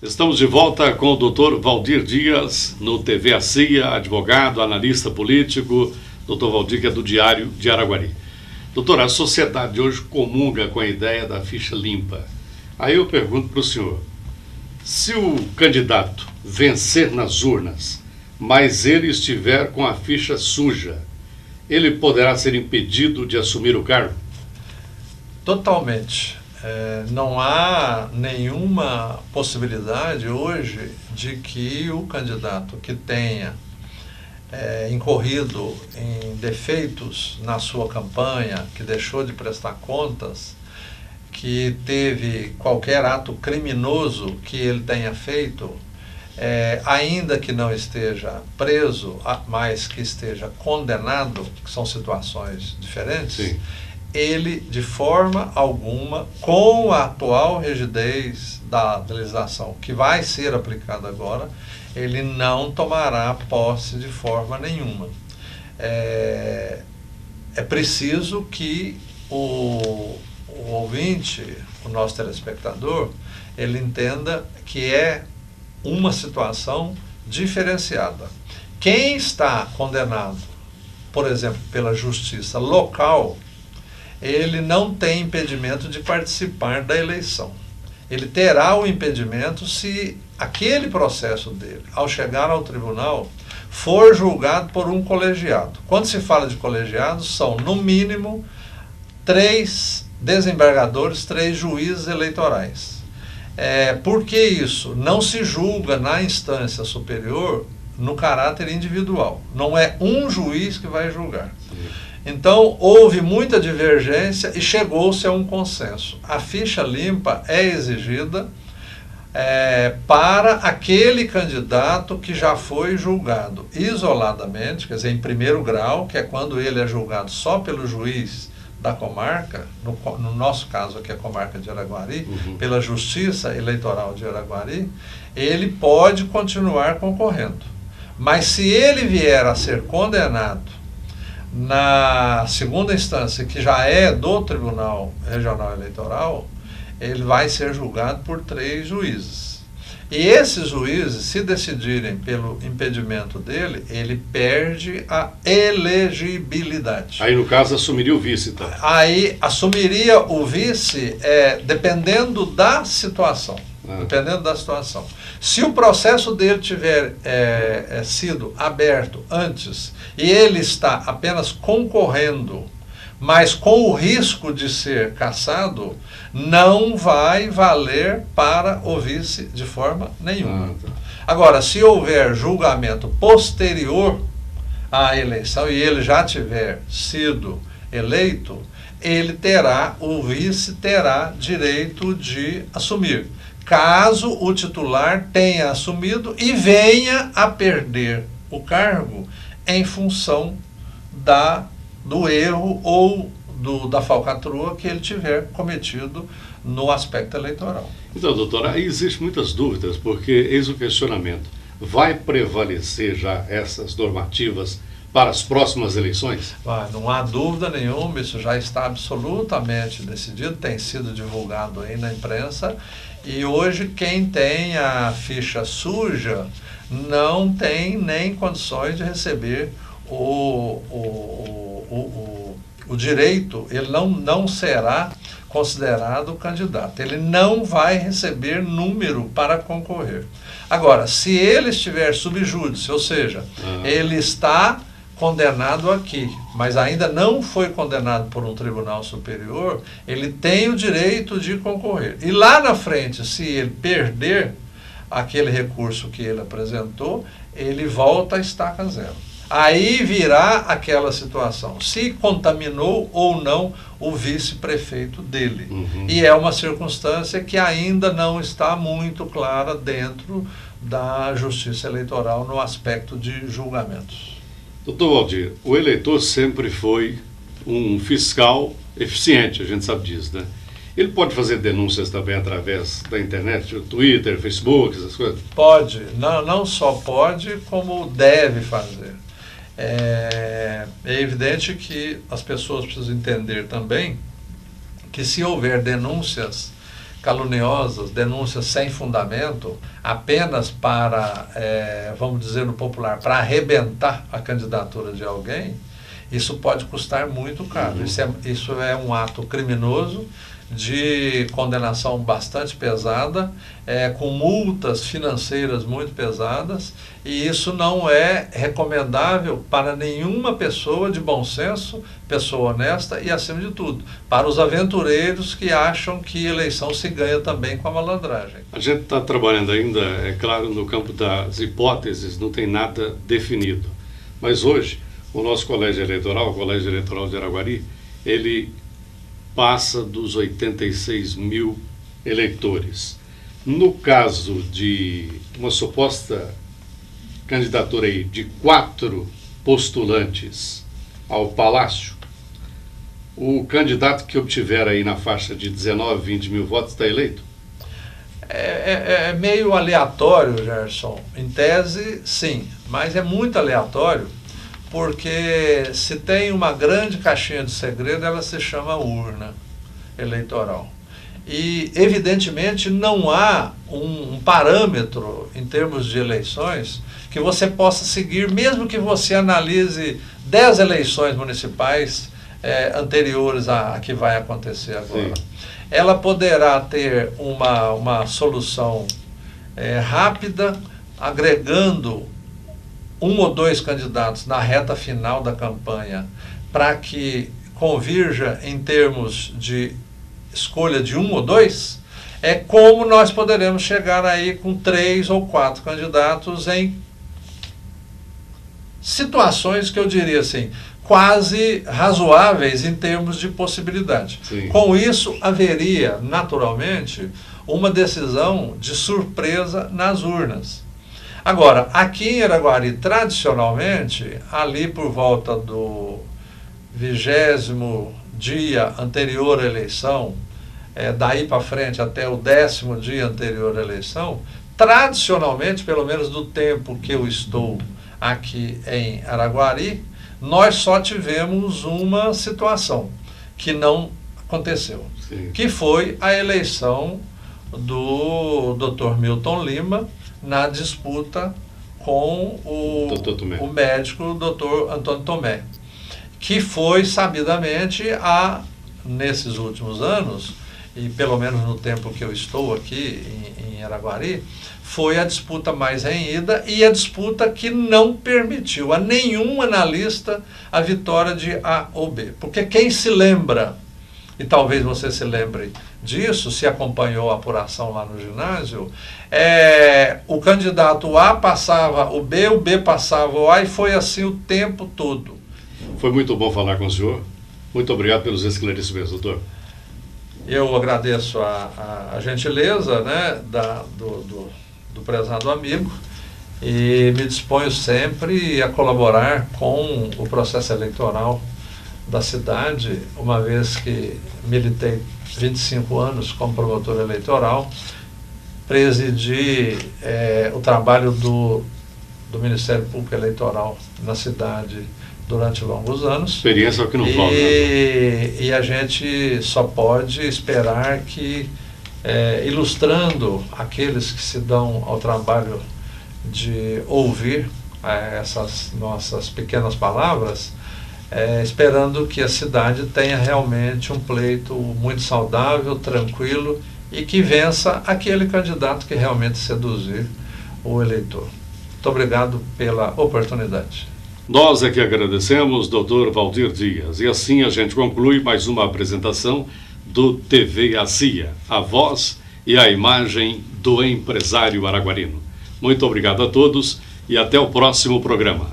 Estamos de volta com o Dr. Valdir Dias, no TV CIA, advogado, analista político. Dr. Valdir, que é do Diário de Araguari. Doutor, a sociedade hoje comunga com a ideia da ficha limpa. Aí eu pergunto para o senhor, se o candidato vencer nas urnas, mas ele estiver com a ficha suja, ele poderá ser impedido de assumir o cargo? Totalmente. Não há nenhuma possibilidade hoje de que o candidato que tenha incorrido em defeitos na sua campanha, que deixou de prestar contas, que teve qualquer ato criminoso que ele tenha feito, ainda que não esteja preso, mas que esteja condenado, que são situações diferentes. Sim. Ele, de forma alguma, com a atual rigidez da legislação que vai ser aplicada agora, ele não tomará posse de forma nenhuma. É preciso que o ouvinte, o nosso telespectador, ele entenda que é uma situação diferenciada. Quem está condenado, por exemplo, pela justiça local, ele não tem impedimento de participar da eleição. Ele terá o impedimento se aquele processo dele, ao chegar ao tribunal, for julgado por um colegiado. Quando se fala de colegiado, são, no mínimo, 3 desembargadores, 3 juízes eleitorais. Por que isso? Não se julga na instância superior no caráter individual. Não é um juiz que vai julgar. Então, houve muita divergência e chegou-se a um consenso. A ficha limpa é exigida para aquele candidato que já foi julgado isoladamente, quer dizer, em primeiro grau, que é quando ele é julgado só pelo juiz da comarca, no nosso caso aqui a comarca de Araguari, pela Justiça Eleitoral de Araguari, ele pode continuar concorrendo. Mas se ele vier a ser condenado na segunda instância, que já é do Tribunal Regional Eleitoral, ele vai ser julgado por 3 juízes. E esses juízes, se decidirem pelo impedimento dele, ele perde a elegibilidade. Aí, no caso, assumiria o vice, então? Aí, assumiria o vice, dependendo da situação. Dependendo da situação. Se o processo dele tiver sido aberto antes e ele está apenas concorrendo, mas com o risco de ser cassado, não vai valer para o vice de forma nenhuma. Agora, se houver julgamento posterior à eleição e ele já tiver sido eleito, o vice terá direito de assumir, caso o titular tenha assumido e venha a perder o cargo em função do erro ou da falcatrua que ele tiver cometido no aspecto eleitoral. Então, doutora, aí existem muitas dúvidas, porque eis o questionamento. Vai prevalecer já essas normativas para as próximas eleições? Não há dúvida nenhuma, isso já está absolutamente decidido, tem sido divulgado aí na imprensa, e hoje quem tem a ficha suja não tem nem condições de receber o direito, ele não será considerado candidato, ele não vai receber número para concorrer. Agora, se ele estiver sub júdice, ou seja, ele está condenado aqui, mas ainda não foi condenado por um tribunal superior, ele tem o direito de concorrer. E lá na frente, se ele perder aquele recurso que ele apresentou, ele volta a estaca zero. Aí virá aquela situação, se contaminou ou não o vice-prefeito dele. E é uma circunstância que ainda não está muito clara dentro da Justiça Eleitoral no aspecto de julgamentos. Doutor Valdir, o eleitor sempre foi um fiscal eficiente, a gente sabe disso, né? Ele pode fazer denúncias também através da internet, Twitter, Facebook, essas coisas? Pode, não só pode, como deve fazer. É evidente que as pessoas precisam entender também que se houver denúncias caluniosas, denúncias sem fundamento, apenas para, vamos dizer no popular, para arrebentar a candidatura de alguém, isso pode custar muito caro. Isso é um ato criminoso, de condenação bastante pesada, com multas financeiras muito pesadas, e isso não é recomendável para nenhuma pessoa de bom senso, pessoa honesta e, acima de tudo, para os aventureiros que acham que eleição se ganha também com a malandragem. A gente está trabalhando ainda, é claro, no campo das hipóteses, não tem nada definido. Mas hoje, o nosso colégio eleitoral, o Colégio Eleitoral de Araguari, ele passa dos 86 mil eleitores. No caso de uma suposta candidatura aí de 4 postulantes ao Palácio, o candidato que obtiver aí na faixa de 19, 20 mil votos está eleito? É meio aleatório, Gerson. Em tese, sim, mas é muito aleatório, porque se tem uma grande caixinha de segredo, ela se chama urna eleitoral. E, evidentemente, não há um parâmetro em termos de eleições que você possa seguir, mesmo que você analise 10 eleições municipais anteriores à que vai acontecer agora. Sim. Ela poderá ter uma solução rápida, agregando 1 ou 2 candidatos na reta final da campanha, para que convirja em termos de escolha de 1 ou 2, como nós poderemos chegar aí com 3 ou 4 candidatos em situações que eu diria assim, quase razoáveis em termos de possibilidade. Sim. Com isso, haveria, naturalmente, uma decisão de surpresa nas urnas. Agora, aqui em Araguari, tradicionalmente, ali por volta do 20º dia anterior à eleição, daí para frente até o 10º dia anterior à eleição, tradicionalmente, pelo menos do tempo que eu estou aqui em Araguari, nós só tivemos uma situação que não aconteceu, Sim. que foi a eleição do Dr. Milton Lima, na disputa com o médico Dr. Antônio Tomé, que foi sabidamente nesses últimos anos, e pelo menos no tempo que eu estou aqui em Araguari, foi a disputa mais renhida e a disputa que não permitiu a nenhum analista a vitória de A ou B. Porque quem se lembra, e talvez você se lembre disso, se acompanhou a apuração lá no ginásio, o candidato A passava o B passava o A, e foi assim o tempo todo. Foi muito bom falar com o senhor. Muito obrigado pelos esclarecimentos, doutor. Eu agradeço a gentileza, né, do prezado amigo, e me disponho sempre a colaborar com o processo eleitoral da cidade, uma vez que militei 25 anos como promotor eleitoral, presidi o trabalho do Ministério Público Eleitoral na cidade durante longos anos. Experiência é o que não falta. E a gente só pode esperar que, ilustrando aqueles que se dão ao trabalho de ouvir essas nossas pequenas palavras, esperando que a cidade tenha realmente um pleito muito saudável, tranquilo, e que vença aquele candidato que realmente seduzir o eleitor. Muito obrigado pela oportunidade. Nós é que agradecemos, doutor Valdir Dias. E assim a gente conclui mais uma apresentação do TV ACIA, a voz e a imagem do empresário araguarino. Muito obrigado a todos e até o próximo programa.